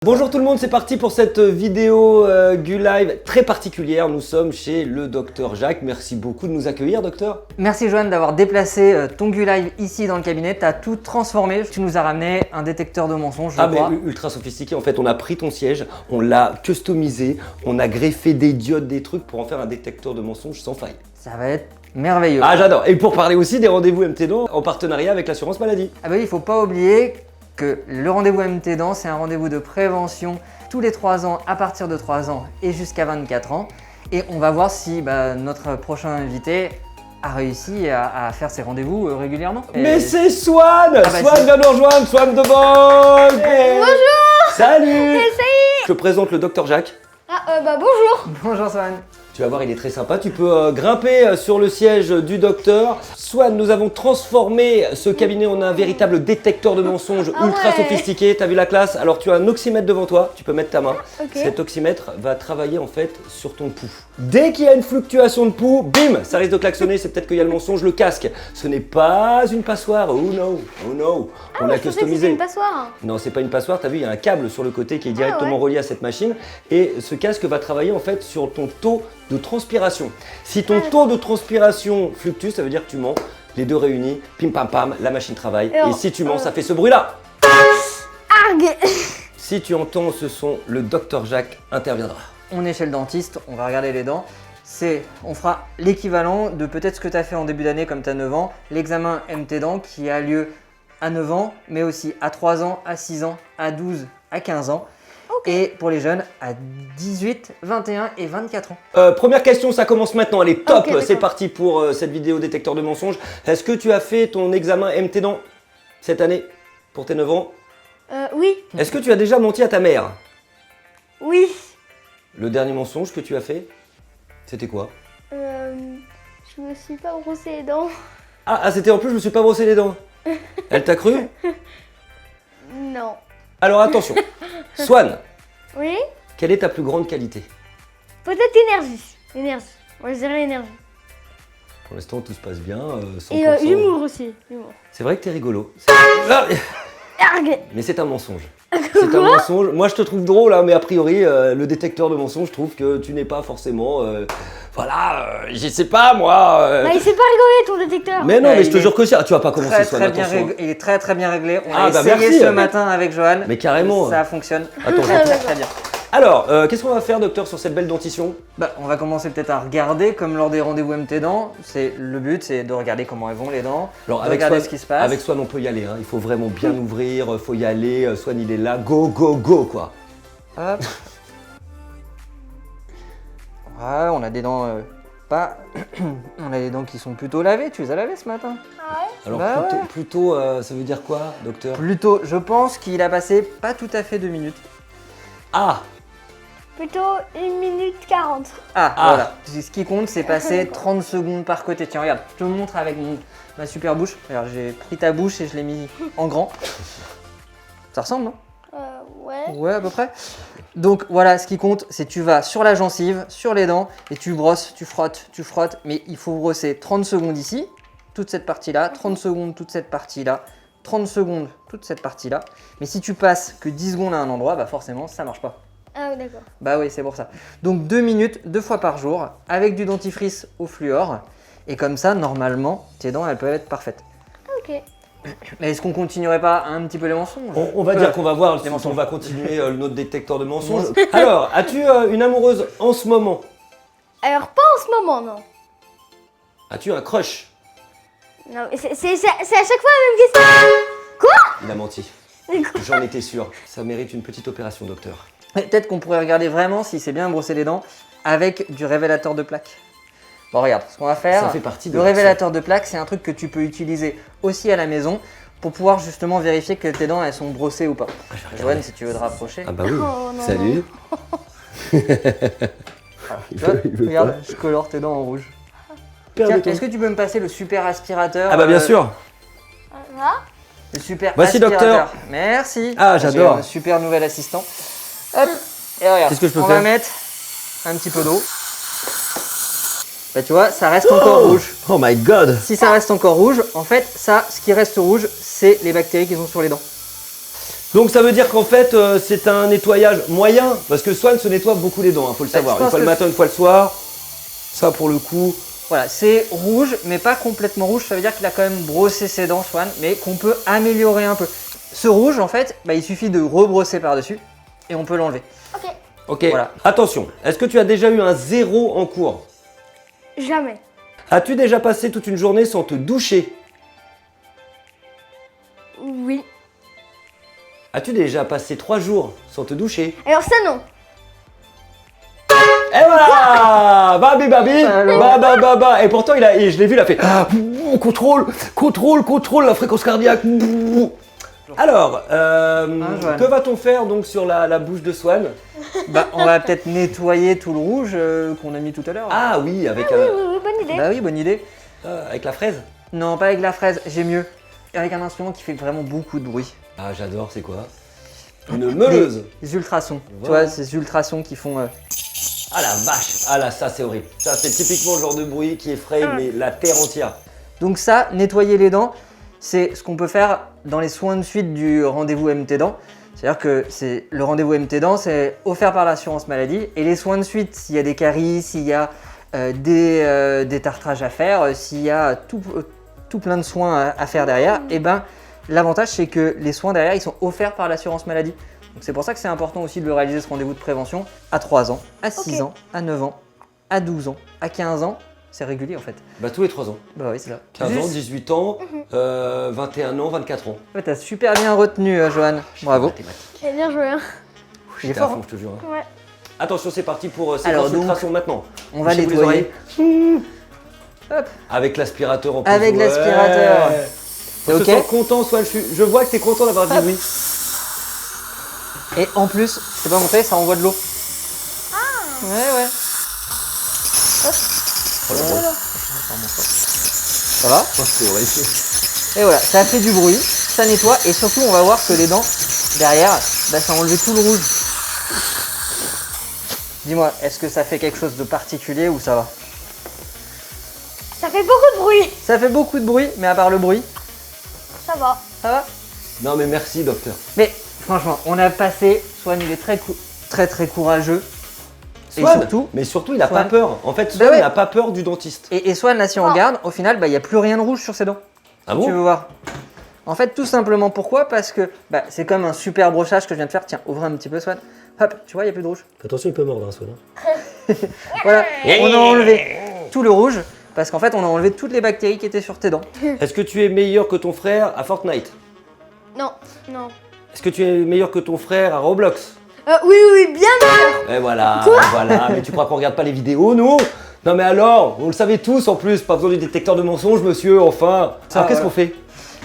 Bonjour tout le monde, c'est parti pour cette vidéo Gu-Live très particulière. Nous sommes chez le Docteur Jacques. Merci beaucoup de nous accueillir, docteur. Merci Joanne d'avoir déplacé ton Gu-Live ici dans le cabinet. Tu as tout transformé. Tu nous as ramené un détecteur de mensonges, je crois. Mais ultra sophistiqué. En fait, on a pris ton siège, on l'a customisé, on a greffé des diodes, des trucs pour en faire un détecteur de mensonges sans faille. Ça va être merveilleux. Ah, j'adore. Et pour parler aussi des rendez-vous MT Dents en partenariat avec l'assurance maladie. Ah bah oui, il faut pas oublier que le rendez-vous MT Dents, c'est un rendez-vous de prévention tous les 3 ans à partir de 3 ans et jusqu'à 24 ans. Et on va voir si notre prochain invité a réussi à faire ses rendez-vous régulièrement. Mais c'est Swan Swan vient nous rejoindre, Swan de Banque. Bonjour. Salut. Ça y est. Je te présente le Docteur Jacques. Bonjour. Bonjour Swan. Tu vas voir, il est très sympa. Tu peux grimper sur le siège du docteur. Swan, nous avons transformé ce cabinet en un véritable détecteur de mensonges ultra sophistiqué. T'as vu la classe? Alors tu as un oxymètre devant toi, tu peux mettre ta main. Okay. Cet oxymètre va travailler en fait sur ton pouls. Dès qu'il y a une fluctuation de pouls, bim, ça risque de klaxonner, c'est peut-être qu'il y a le mensonge, le casque. Ce n'est pas une passoire, oh no, oh no. On l'a customisé. C'est une passoire. Non, c'est pas une passoire, t'as vu, il y a un câble sur le côté qui est directement relié à cette machine. Et ce casque va travailler en fait sur ton taux de transpiration. Si ton taux de transpiration fluctue, ça veut dire que tu mens. Les deux réunis, pim pam pam, la machine travaille. Et si tu mens, ça fait ce bruit-là. Argue. Si tu entends ce son, le docteur Jacques interviendra. On est chez le dentiste, on va regarder les dents. On fera l'équivalent de peut-être ce que tu as fait en début d'année comme tu as 9 ans, l'examen MT Dents qui a lieu à 9 ans, mais aussi à 3 ans, à 6 ans, à 12, à 15 ans. Et pour les jeunes, à 18, 21 et 24 ans. Première question, ça commence maintenant. Allez, top, Okay, c'est parti pour cette vidéo détecteur de mensonges. Est-ce que tu as fait ton examen MT Dents cette année pour tes 9 ans? Oui. Est-ce que tu as déjà menti à ta mère? Oui. Le dernier mensonge que tu as fait, c'était quoi? Je me suis pas brossé les dents. Ah, c'était en plus, je me suis pas brossé les dents. Elle t'a cru? Non. Alors attention, Swan, Oui. quelle est ta plus grande qualité? Peut-être énergie. Énergie. Moi je dirais énergie. Pour l'instant, tout se passe bien. 100%. Et humour aussi. Humour. C'est vrai que t'es rigolo. Argue. Mais c'est un mensonge. C'est un mensonge. Moi, je te trouve drôle, hein, mais a priori, le détecteur de mensonges, je trouve que tu n'es pas forcément... je sais pas, moi... Il sait pas rigoler ton détecteur. Mais non, mais je te jure que ça. Tu vas pas commencer, Swan, très bien attention. il est très bien réglé. On a essayé merci. ce matin avec Joanne. Mais carrément. Ça fonctionne. Attends, très bien. Alors, qu'est-ce qu'on va faire, docteur, sur cette belle dentition? On va commencer peut-être à regarder, comme lors des rendez-vous MT Dents. Le but, c'est de regarder comment elles vont les dents, Alors, de regarder ce qui se passe. Avec Swan, on peut y aller. Hein. Il faut vraiment bien ouvrir, faut y aller. Swan, il est là. Go, go, go, quoi. Hop. Ouais, on a des dents on a des dents qui sont plutôt lavées. Tu les as lavées ce matin? Alors, Bah plutôt ça veut dire quoi, docteur? Plutôt, je pense qu'il a passé pas tout à fait 2 minutes. Ah! Plutôt 1 minute 40. Voilà. Ce qui compte, c'est passer 30 secondes par côté. Tiens, regarde, je te montre avec ma super bouche. Regarde, j'ai pris ta bouche et je l'ai mis en grand. Ça ressemble, non? Ouais. Ouais, à peu près. Donc voilà, ce qui compte, c'est tu vas sur la gencive, sur les dents, et tu brosses, tu frottes, mais il faut brosser 30 secondes ici, toute cette partie-là, 30 secondes, toute cette partie-là, 30 secondes, toute cette partie-là. Mais si tu passes que 10 secondes à un endroit, forcément, ça marche pas. Ah d'accord. Bah oui, c'est pour ça. Donc 2 minutes, 2 fois par jour, avec du dentifrice au fluor, et comme ça, normalement, tes dents, elles peuvent être parfaites. Ok. Mais est-ce qu'on continuerait pas un petit peu les mensonges? On va dire qu'on va voir si on va continuer notre détecteur de mensonges. Alors, as-tu une amoureuse en ce moment? Alors pas en ce moment, non. As-tu un crush? Non, mais c'est à chaque fois la même question. Il a menti. J'en étais sûr. Ça mérite une petite opération, docteur. Peut-être qu'on pourrait regarder vraiment si c'est bien brosser les dents avec du révélateur de plaques. Bon, regarde, ce qu'on va faire, Ça fait partie de le révélateur de plaques, c'est un truc que tu peux utiliser aussi à la maison pour pouvoir justement vérifier que tes dents elles sont brossées ou pas. Joanne, si tu veux te rapprocher. Ah bah oui. Oh, non. Salut. Tu vois, regarde, je colore tes dents en rouge. Tiens, est-ce que tu peux me passer le super aspirateur? Ah bah bien sûr. Là. Le super Voici, aspirateur. docteur. Merci. Ah, j'adore. Un super nouvel assistant. Hop. Et regarde, Qu'est-ce que je peux on faire va mettre un petit peu d'eau. Bah tu vois, ça reste encore rouge. Oh my god. Si ça reste encore rouge, en fait, ça, ce qui reste rouge, c'est les bactéries qui sont sur les dents. Donc ça veut dire qu'en fait c'est un nettoyage moyen, parce que Swan se nettoie beaucoup les dents, faut le savoir. je Une pense fois le que matin, une fois le soir. Ça pour le coup. Voilà, c'est rouge, mais pas complètement rouge. Ça veut dire qu'il a quand même brossé ses dents, Swan, mais qu'on peut améliorer un peu. Ce rouge, en fait, il suffit de rebrosser par-dessus et on peut l'enlever. Ok. Ok, Voilà. attention, est-ce que tu as déjà eu un 0 en cours? Jamais. As-tu déjà passé toute une journée sans te doucher? Oui. As-tu déjà passé 3 jours sans te doucher? Alors ça non. Et voilà. Babi babi. Alors. Bah. Et pourtant je l'ai vu, il a fait contrôle, la fréquence cardiaque. Alors, Joanne. que va-t-on faire donc sur la bouche de Swan? On va peut-être nettoyer tout le rouge qu'on a mis tout à l'heure. Ah oui, avec, Oui, bonne idée. Bah oui, bonne idée. avec la fraise. Non, pas avec la fraise, j'ai mieux. Avec un instrument qui fait vraiment beaucoup de bruit. Ah j'adore, c'est quoi? Une meuleuse. Les ultrasons. Tu Voilà. vois, ces ultrasons qui font. Ah la vache. Ah là, ça c'est horrible. Ça c'est typiquement le genre de bruit qui effraie mais la terre entière. Donc ça, nettoyer les dents, c'est ce qu'on peut faire dans les soins de suite du rendez-vous MT Dents. C'est-à-dire que le rendez-vous MT Dents, c'est offert par l'assurance maladie. Et les soins de suite, s'il y a des caries, s'il y a des tartrages à faire, s'il y a tout plein de soins à faire derrière, et l'avantage c'est que les soins derrière, ils sont offerts par l'assurance maladie. Donc c'est pour ça que c'est important aussi de le réaliser ce rendez-vous de prévention à 3 ans, à 6 ans, à 9 ans, à 12 ans, à 15 ans. C'est régulier en fait. Bah tous les 3 ans. Bah oui, c'est là. 15 ans, 18 ans, 21 ans, 24 ans. Ouais, t'as super bien retenu, Johan. Bravo. Mathématiques. J'ai bien joué. Hein. Il est J'étais à fort. fond, je te jure. Hein. Ouais. Attention, c'est parti pour Alors, séquence donc, ultrason maintenant. On va Bouchez-vous les nettoyer. oreilles. Hop. Avec l'aspirateur en plus. Avec l'aspirateur. On Ok. se sent content, Swan. Je vois que t'es content d'avoir dit Hop. oui. Et en plus, je t'ai pas montré, ça envoie de l'eau. Ah. Ouais. Oh, la drôle. Ça va? Oh, je peux réussir. Et voilà, ça fait du bruit, ça nettoie et surtout on va voir que les dents derrière, ça a enlevé tout le rouge. Dis-moi, est-ce que ça fait quelque chose de particulier ou ça va? Ça fait beaucoup de bruit. Ça fait beaucoup de bruit, mais à part le bruit, Ça va. ça va? Non mais merci, docteur. Mais franchement, on a passé, Swan il est très courageux. Et Swan, surtout, mais surtout, il a Swan. pas peur. En fait, Swan ouais. n'a pas peur du dentiste. et Swan là si on Oh. regarde, au final, il n'y a plus rien de rouge sur ses dents. Ah Si bon? tu veux voir. En fait, tout simplement pourquoi? Parce que c'est comme un super brochage que je viens de faire. Tiens, ouvre un petit peu, Swan. Hop, tu vois, il n'y a plus de rouge. Attention, il peut mordre, hein, Swan. Voilà, on a enlevé tout le rouge parce qu'en fait, on a enlevé toutes les bactéries qui étaient sur tes dents. Est-ce que tu es meilleur que ton frère à Fortnite? Non. Est-ce que tu es meilleur que ton frère à Roblox? Oui, bien meilleur. Et voilà, voilà. Mais tu crois qu'on regarde pas les vidéos, nous? Non mais alors, on le savait tous en plus, pas besoin du détecteur de mensonges, monsieur, enfin. Ça, Alors qu'est-ce voilà. qu'on fait?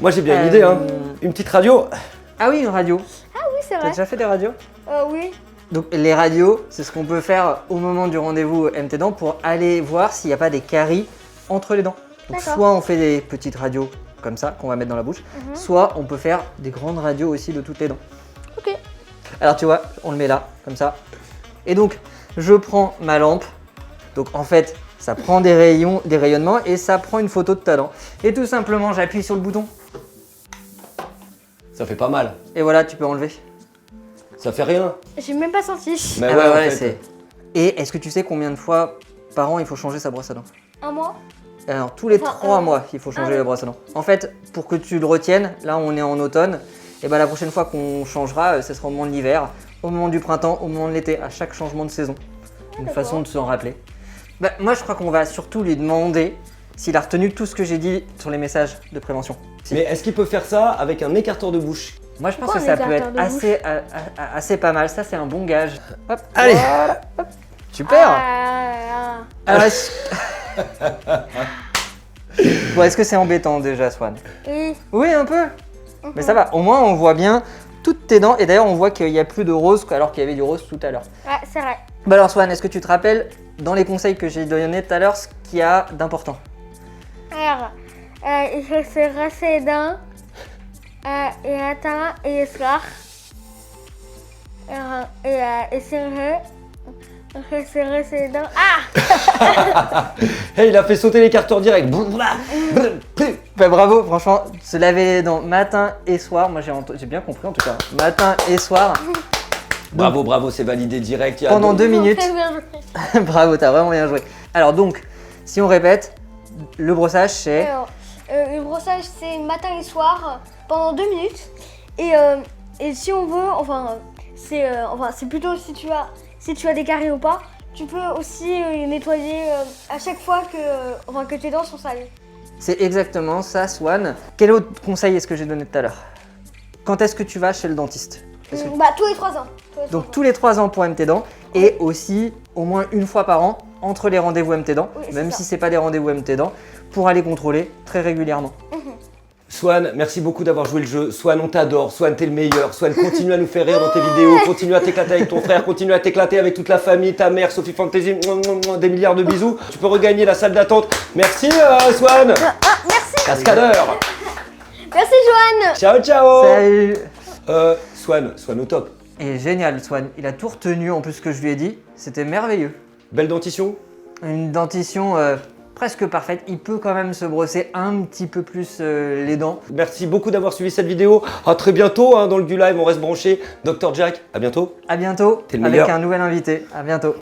Moi j'ai bien une idée, hein. Une petite radio. Ah oui, une radio. Oui, c'est T'as vrai. déjà fait des radios? Oui. Donc les radios, c'est ce qu'on peut faire au moment du rendez-vous MT Dents pour aller voir s'il n'y a pas des caries entre les dents. Donc D'accord. soit on fait des petites radios comme ça qu'on va mettre dans la bouche, soit on peut faire des grandes radios aussi de toutes les dents. Ok. Alors tu vois, on le met là, comme ça. Et donc, je prends ma lampe. Donc en fait, ça prend des rayonnements et ça prend une photo de ta dent. Et tout simplement, j'appuie sur le bouton. Ça fait pas mal. Et voilà, tu peux enlever. Ça fait rien. J'ai même pas senti. Mais Ah ouais, bah en ouais, fait. c'est- Et est-ce que tu sais combien de fois par an il faut changer sa brosse à dents? Un mois. Alors, tous les Enfin, 3 mois, il faut changer oui. la brosse à dents. En fait, pour que tu le retiennes, là on est en automne, et la prochaine fois qu'on changera, ce sera au moment de l'hiver, au moment du printemps, au moment de l'été, à chaque changement de saison. Une d'accord. façon de s'en rappeler. Moi, je crois qu'on va surtout lui demander s'il a retenu tout ce que j'ai dit sur les messages de prévention. Si. Mais est-ce qu'il peut faire ça avec un écarteur de bouche? Moi, je pense Pourquoi que ça un peut être écarteur de assez pas mal. Ça, c'est un bon gage. Hop, Allez. voilà, hop. Super. Ah. Alors, bon, est-ce que c'est embêtant déjà, Swan? Oui. Oui, un peu. Mais ça va. Au moins, on voit bien toutes tes dents. Et d'ailleurs, on voit qu'il n'y a plus de rose alors qu'il y avait du rose tout à l'heure. Ouais, c'est vrai. Bah alors, Swan, est-ce que tu te rappelles dans les conseils que j'ai donnés tout à l'heure ce qu'il y a d'important? Alors, il faut se rincer les dents. Et matin et le soir. Et c'est vrai. Il faut se rincer les dents. Ah. Hey, il a fait sauter l'écarteur direct. Bah, bravo, franchement, se laver les dents matin et soir. Moi, j'ai bien compris en tout cas. Matin et soir. Bravo, bravo, c'est validé direct. Il y a Pendant 2 minutes. Très bien joué. Bravo, t'as vraiment bien joué. Alors donc, si on répète, le brossage c'est... Alors, le brossage, c'est matin et soir pendant 2 minutes. Et si on veut, c'est plutôt si tu as des caries ou pas, tu peux aussi nettoyer à chaque fois que tes dents sont sales. C'est exactement ça, Swan. Quel autre conseil est-ce que j'ai donné tout à l'heure? Quand est-ce que tu vas chez le dentiste? Tous les 3 ans. Donc tous les 3 ans pour MT Dents et aussi au moins une fois par an entre les rendez-vous MT Dents, Oui, c'est même ça. si c'est pas des rendez-vous MT Dents, pour aller contrôler très régulièrement. Swan, merci beaucoup d'avoir joué le jeu. Swan, on t'adore. Swan, t'es le meilleur. Swan, continue à nous faire rire dans tes vidéos. Continue à t'éclater avec ton frère. Continue à t'éclater avec toute la famille, ta mère, Sophie Fantasy. Des milliards de bisous. Tu peux regagner la salle d'attente. Merci, Swan. Merci. Cascadeur. Merci Joanne. Ciao, ciao. Salut! Swan au top. Et génial, Swan. Il a tout retenu en plus ce que je lui ai dit. C'était merveilleux. Belle dentition. Une dentition presque parfaite. Il peut quand même se brosser un petit peu plus les dents. Merci beaucoup d'avoir suivi cette vidéo. À très bientôt dans le du live. On reste branché. Dr Jack, à bientôt. À bientôt T'es le avec meilleur. un nouvel invité. À bientôt.